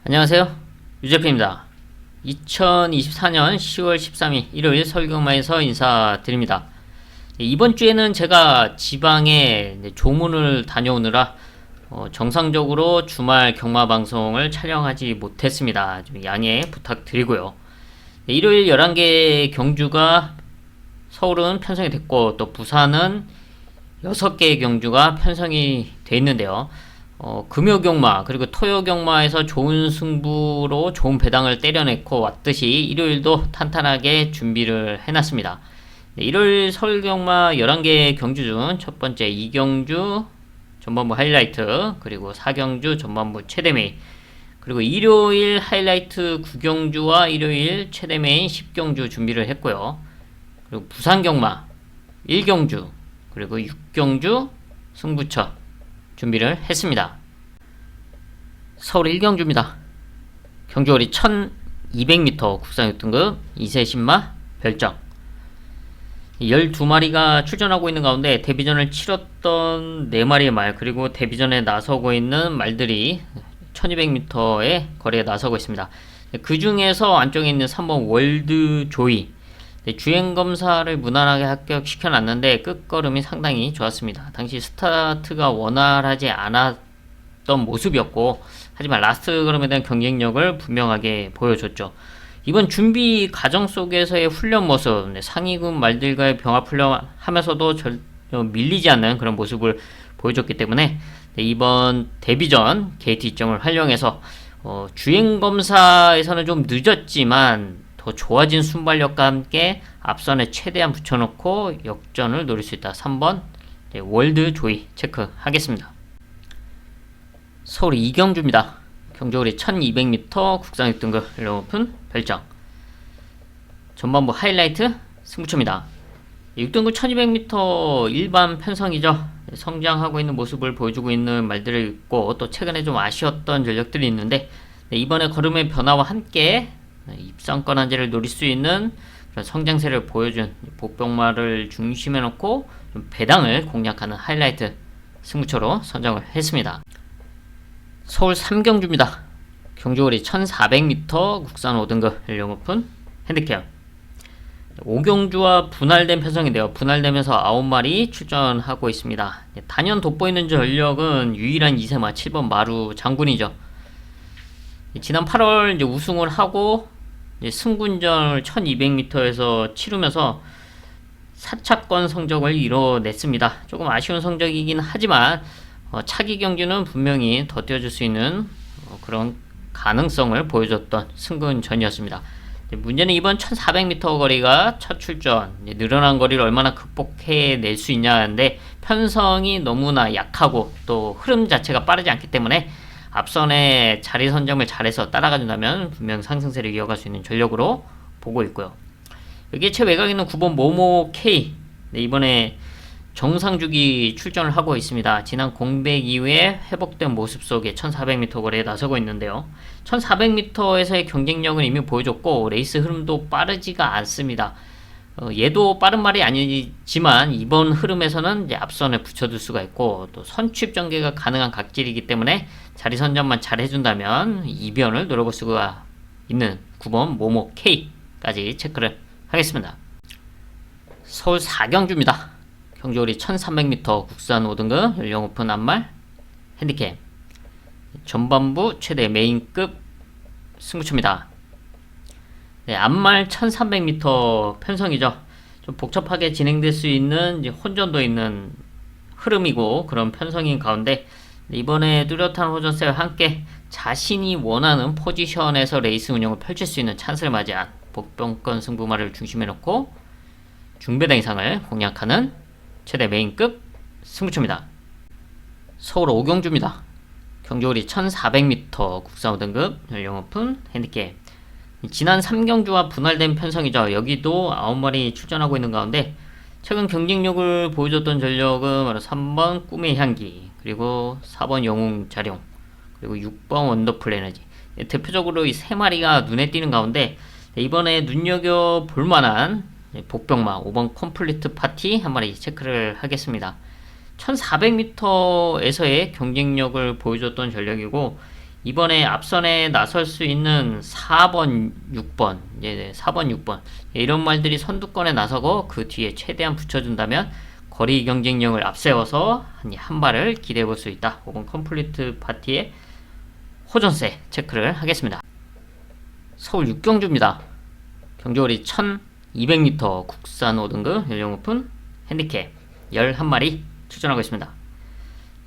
안녕하세요. 유재표입니다. 2024년 10월 13일 일요일 서울경마에서 인사드립니다. 이번 주에는 제가 지방에 조문을 다녀오느라 정상적으로 주말 경마 방송을 촬영하지 못했습니다. 좀 양해 부탁드리고요. 일요일 11개 경주가 서울은 편성이 됐고 또 부산은 6개의 경주가 편성이 돼 있는데요. 금요 경마 그리고 토요 경마에서 좋은 승부로 좋은 배당을 때려냈고 왔듯이 일요일도 탄탄하게 준비를 해놨습니다. 일요일 서울 경마 11개 경주 중 첫 번째 2경주 전반부 하이라이트, 그리고 4경주 전반부 최대 메인, 그리고 일요일 하이라이트 9경주와 일요일 최대 메인 10경주 준비를 했고요. 그리고 부산 경마 1경주 그리고 6경주 승부처 준비를 했습니다. 서울 1경주입니다. 경주거리 1200m 국산 6등급 2세 신마 별정 12마리가 출전하고 있는 가운데 데뷔전을 치렀던 4마리의 말, 그리고 데뷔전에 나서고 있는 말들이 1200m의 거리에 나서고 있습니다. 그 중에서 안쪽에 있는 3번 월드 조이 주행검사를 무난하게 합격시켜놨는데 끝걸음이 상당히 좋았습니다. 당시 스타트가 원활하지 않았던 모습이었고, 하지만 라스트 걸음에 대한 경쟁력을 분명하게 보여줬죠. 이번 준비 과정 속에서의 훈련 모습, 상위급 말들과의 병합 훈련하면서도 밀리지 않는 그런 모습을 보여줬기 때문에 이번 데뷔전 게이트 이점을 활용해서 주행검사에서는 좀 늦었지만 더 좋아진 순발력과 함께 앞선에 최대한 붙여놓고 역전을 노릴 수 있다. 3번 월드 조이 체크하겠습니다. 서울 2경주입니다. 경주거리 1200m 국산 6등급 오픈 별정 전반부 하이라이트 승부처입니다. 6등급 1200m 일반 편성이죠. 성장하고 있는 모습을 보여주고 있는 말들이 있고, 또 최근에 좀 아쉬웠던 전력들이 있는데 이번에 걸음의 변화와 함께 입상권 한제를 노릴 수 있는 그런 성장세를 보여준 복병마를 중심에 놓고 좀 배당을 공략하는 하이라이트 승부처로 선정을 했습니다. 서울 3경주입니다. 경주거리 1400m 국산 5등급 연령 오픈 핸디캡 5경주와 분할된 편성인데요. 분할되면서 9마리 출전하고 있습니다. 단연 돋보이는 전력은 유일한 2세마 7번 마루 장군이죠. 지난 8월 이제 우승을 하고 승군전을 1200m에서 치르면서 4차권 성적을 이뤄냈습니다. 조금 아쉬운 성적이긴 하지만 차기 경주는 분명히 더 뛰어줄 수 있는 그런 가능성을 보여줬던 승군전이었습니다. 문제는 이번 1400m 거리가 첫 출전, 늘어난 거리를 얼마나 극복해낼 수 있냐인데 편성이 너무나 약하고 또 흐름 자체가 빠르지 않기 때문에 앞선에 자리 선점을 잘해서 따라가준다면 분명 상승세를 이어갈 수 있는 전력으로 보고 있고요. 여기에 최외곽에 있는 9번 모모 K, 이번에 정상주기 출전을 하고 있습니다. 지난 공백 이후에 회복된 모습 속에 1400m 거리에 나서고 있는데요. 1400m에서의 경쟁력은 이미 보여줬고 레이스 흐름도 빠르지가 않습니다. 얘도 빠른 말이 아니지만 이번 흐름에서는 이제 앞선에 붙여둘 수가 있고 또 선취입 전개가 가능한 각질이기 때문에 자리 선점만 잘 해준다면 이변을 노려볼 수가 있는 9번 모모 K까지 체크를 하겠습니다. 서울 4경주입니다. 경주거리 1300m 국산 5등급 연령 오픈 앞말 핸디캡 전반부 최대 메인급 승부처입니다. 앞말 1300m 편성이죠. 좀 복잡하게 진행될 수 있는 혼전도 있는 흐름이고 그런 편성인 가운데 이번에 뚜렷한 호전세와 함께 자신이 원하는 포지션에서 레이스 운영을 펼칠 수 있는 찬스를 맞이한 복병권 승부마를 중심에 놓고 중배당 이상을 공략하는 최대 메인급 승부처입니다. 서울 5경주입니다. 경주거리 1400m 국산 5등급 연령 오픈 핸디캡 지난 3경주와 분할된 편성이죠. 여기도 9마리 출전하고 있는 가운데 최근 경쟁력을 보여줬던 전력은 바로 3번 꿈의 향기, 그리고 4번 영웅 자룡, 그리고 6번 원더풀 에너지. 대표적으로 이 3마리가 눈에 띄는 가운데 이번에 눈여겨볼 만한 복병마 5번 컴플리트 파티 한 마리 체크를 하겠습니다. 1400m에서의 경쟁력을 보여줬던 전력이고 이번에 앞선에 나설 수 있는 4번, 6번, 4번, 6번 이런 말들이 선두권에 나서고 그 뒤에 최대한 붙여준다면 거리 경쟁력을 앞세워서 한 발을 기대해 볼 수 있다. 혹은 컴플리트 파티의 호전세 체크를 하겠습니다. 서울 6경주입니다. 경주거리 1200m 국산 5등급 연령 오픈 핸디캡 11마리 출전하고 있습니다.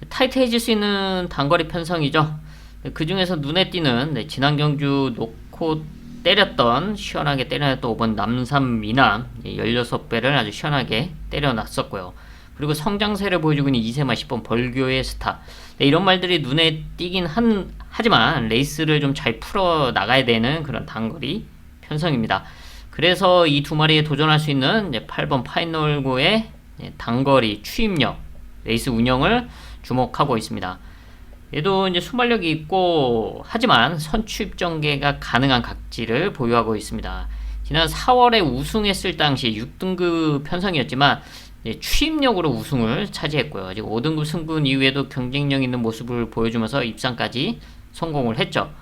타이트해질 수 있는 단거리 편성이죠. 그 중에서 눈에 띄는 지난 경주 놓고 때렸던 시원하게 때려놨던 5번 남산 미남 16배를 아주 시원하게 때려놨었고요. 그리고 성장세를 보여주고 있는 2세마 10번 벌교의 스타. 이런 말들이 눈에 띄긴 하지만 레이스를 좀 잘 풀어 나가야 되는 그런 단거리 편성입니다. 그래서 이 두 마리에 도전할 수 있는 8번 파이널고의 단거리 추입력 레이스 운영을 주목하고 있습니다. 얘도 이제 순발력이 있고 하지만 선취입 전개가 가능한 각지를 보유하고 있습니다. 지난 4월에 우승했을 당시 6등급 편성이었지만 추입력으로 우승을 차지했고요. 아직 5등급 승분 이후에도 경쟁력 있는 모습을 보여주면서 입상까지 성공을 했죠.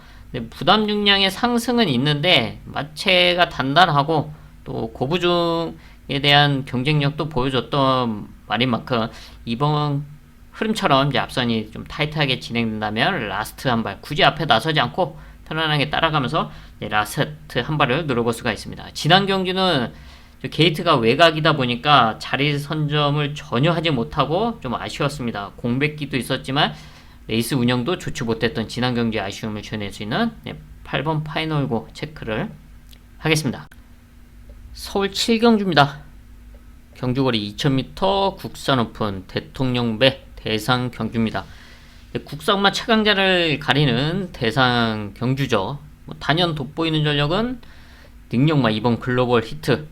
부담 중량의 상승은 있는데 마체가 단단하고 또 고부중에 대한 경쟁력도 보여줬던 말인 만큼 이번 흐름처럼 이제 앞선이 좀 타이트하게 진행된다면 라스트 한 발, 굳이 앞에 나서지 않고 편안하게 따라가면서 라스트 한 발을 누려볼 수가 있습니다. 지난 경기는 게이트가 외곽이다 보니까 자리 선점을 전혀 하지 못하고 좀 아쉬웠습니다. 공백기도 있었지만 레이스 운영도 좋지 못했던 지난 경기의 아쉬움을 지어낼 수 있는 8번 파이널고 체크를 하겠습니다. 서울 7경주입니다. 경주거리 2000m 국산 오픈 대통령배 대상 경주입니다. 국산마 최강자를 가리는 대상 경주죠. 단연 돋보이는 전력은 능력마 이번 글로벌 히트.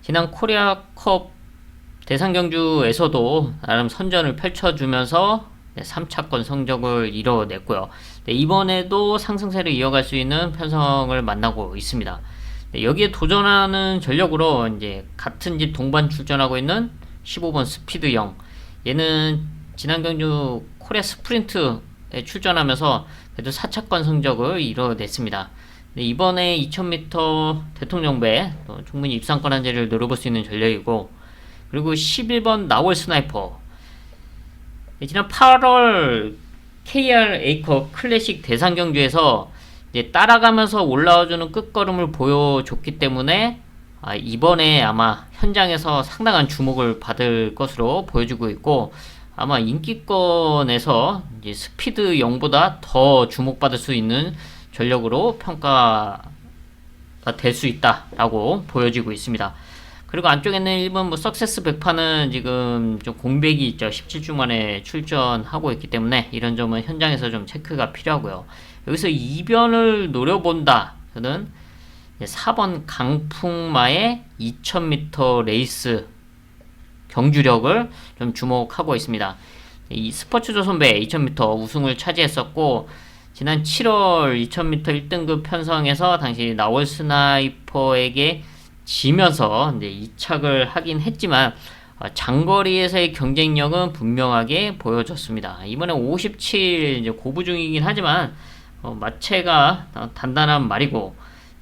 지난 코리아컵 대상 경주에서도 나름 선전을 펼쳐주면서 3차권 성적을 이뤄냈고요. 이번에도 상승세를 이어갈 수 있는 편성을 만나고 있습니다. 여기에 도전하는 전력으로 이제 같은 집 동반 출전하고 있는 15번 스피드형. 얘는 지난 경주 코리아 스프린트에 출전하면서 그래도 4차권 성적을 이뤄냈습니다. 이번에 2000m 대통령배 충분히 입상권 한제를 노려볼 수 있는 전력이고, 그리고 11번 나월 스나이퍼. 지난 8월 KR A컵 클래식 대상 경주에서 이제 따라가면서 올라와주는 끝걸음을 보여줬기 때문에 이번에 아마 현장에서 상당한 주목을 받을 것으로 보여주고 있고, 아마 인기권에서 이제 스피드 0보다 더 주목받을 수 있는 전력으로 평가가 될 수 있다라고 보여지고 있습니다. 그리고 안쪽에는 1번 석세스 백파는 지금 좀 공백이 있죠. 17주 만에 출전하고 있기 때문에 이런 점은 현장에서 좀 체크가 필요하고요. 여기서 이변을 노려본다. 저는 4번 강풍마의 2000m 레이스 경주력을 좀 주목하고 있습니다. 이 스포츠조선배 2000m 우승을 차지했었고, 지난 7월 2000m 1등급 편성에서 당시 나월 스나이퍼에게 지면서 이제 이착을 하긴 했지만 장거리에서의 경쟁력은 분명하게 보여줬습니다. 이번에 57 이제 고부중이긴 하지만 마체가 단단한 말이고,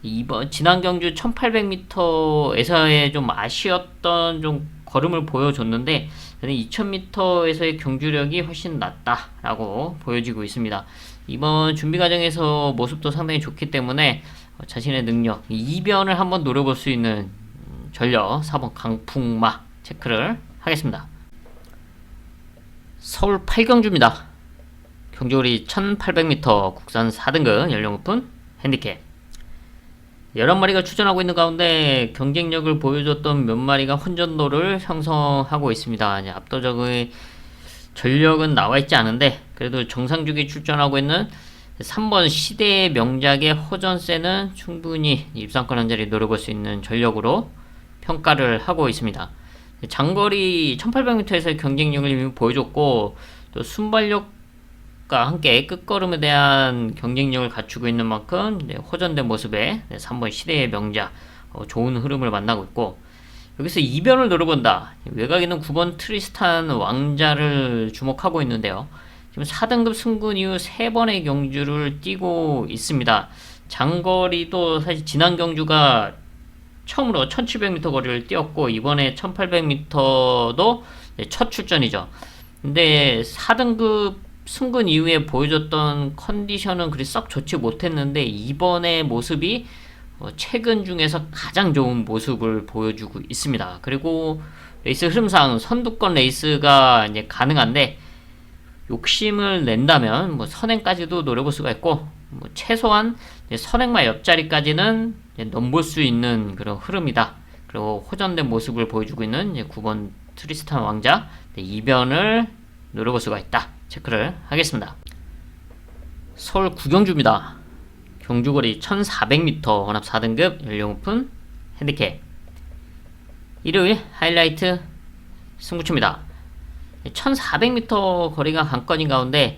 이번 지난 경주 1800m에서의 좀 아쉬웠던 좀 걸음을 보여줬는데 2000m에서의 경주력이 훨씬 낫다라고 보여지고 있습니다. 이번 준비 과정에서 모습도 상당히 좋기 때문에 자신의 능력, 이변을 한번 노려볼 수 있는 전력 4번 강풍마 체크를 하겠습니다. 서울 8경주입니다. 경주거리 1800m 국산 4등급 연령 오픈 핸디캡 11마리가 출전하고 있는 가운데 경쟁력을 보여줬던 몇 마리가 혼전도를 형성하고 있습니다. 압도적인 전력은 나와있지 않은데 그래도 정상주기 출전하고 있는 3번 시대의 명작의 호전세는 충분히 입상권 한 자리 노려볼 수 있는 전력으로 평가를 하고 있습니다. 장거리 1800m에서의 경쟁력을 이미 보여줬고, 또 순발력과 함께 끝걸음에 대한 경쟁력을 갖추고 있는 만큼 호전된 모습에 3번 시대의 명작 좋은 흐름을 만나고 있고, 여기서 이변을 노려본다. 외곽에 있는 9번 트리스탄 왕자를 주목하고 있는데요. 지금 4등급 승군 이후 3번의 경주를 뛰고 있습니다. 장거리도 사실 지난 경주가 처음으로 1700m 거리를 뛰었고 이번에 1800m도 첫 출전이죠. 근데 4등급 승근 이후에 보여줬던 컨디션은 그리 썩 좋지 못했는데 이번의 모습이 최근 중에서 가장 좋은 모습을 보여주고 있습니다. 그리고 레이스 흐름상 선두권 레이스가 이제 가능한데 욕심을 낸다면 뭐 선행까지도 노려볼 수가 있고 뭐 최소한 선행마 옆자리까지는 넘볼 수 있는 그런 흐름이다. 그리고 호전된 모습을 보여주고 있는 9번 트리스탄 왕자 이변을 노려볼 수가 있다. 체크를 하겠습니다. 서울 구경주입니다. 경주거리 1400m 혼합 4등급 연령 오픈 핸디캡 일요일 하이라이트 승부처입니다. 1400m 거리가 관건인 가운데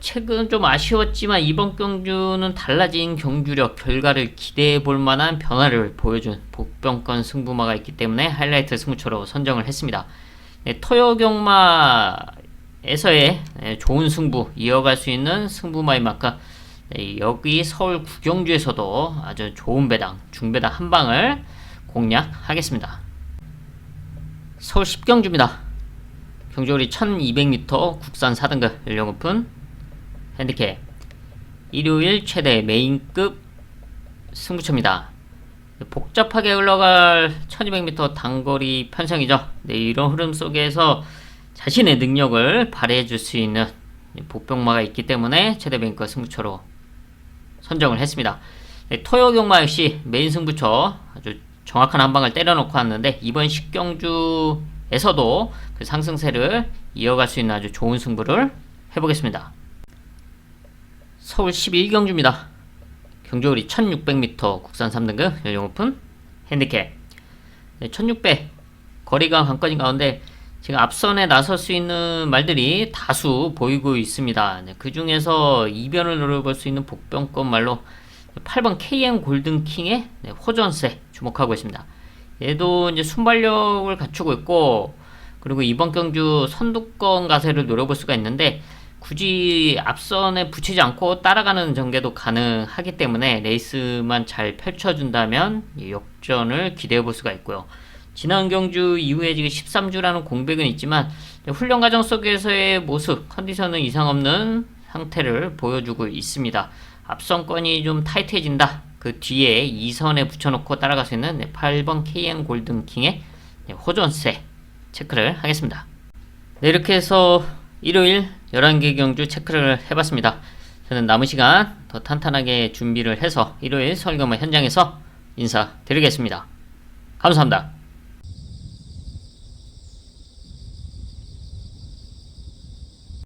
최근 좀 아쉬웠지만 이번 경주는 달라진 경주력 결과를 기대해 볼 만한 변화를 보여준 복병권 승부마가 있기 때문에 하이라이트 승부처로 선정을 했습니다. 토요경마에서의 좋은 승부 이어갈 수 있는 승부마의 만큼 여기 서울 구경주에서도 아주 좋은 배당, 중배당 한 방을 공략하겠습니다. 서울 10경주입니다. 경주거리 1200m 국산 4등급 연령 오픈 핸디캡 일요일 최대 메인급 승부처입니다. 복잡하게 흘러갈 1200m 단거리 편성이죠. 이런 흐름 속에서 자신의 능력을 발휘해 줄 수 있는 복병마가 있기 때문에 최대 메인급 승부처로 선정을 했습니다. 토요경마 역시 메인 승부처 아주 정확한 한 방을 때려놓고 왔는데 이번 10경주에서도 그 상승세를 이어갈 수 있는 아주 좋은 승부를 해보겠습니다. 서울 11경주입니다. 경주거리 1600m 국산 3등급 연령 오픈 핸디캡 1600 거리가 관건인 가운데 지금 앞선에 나설 수 있는 말들이 다수 보이고 있습니다. 그 중에서 이변을 노려볼 수 있는 복병권 말로 8번 KM 골든킹의 호전세 주목하고 있습니다. 얘도 이제 순발력을 갖추고 있고 그리고 이번 경주 선두권 가세를 노려볼 수가 있는데 굳이 앞선에 붙이지 않고 따라가는 전개도 가능하기 때문에 레이스만 잘 펼쳐준다면 역전을 기대해 볼 수가 있고요. 지난 경주 이후에 지금 13주라는 공백은 있지만 훈련 과정 속에서의 모습, 컨디션은 이상 없는 상태를 보여주고 있습니다. 앞선권이 좀 타이트해진다. 그 뒤에 2선에 붙여놓고 따라갈 수 있는 8번 KM 골든킹의 호전세 체크를 하겠습니다. 네, 이렇게 해서 일요일 11개 경주 체크를 해봤습니다. 저는 남은 시간 더 탄탄하게 준비를 해서 일요일 서울경마 현장에서 인사드리겠습니다. 감사합니다.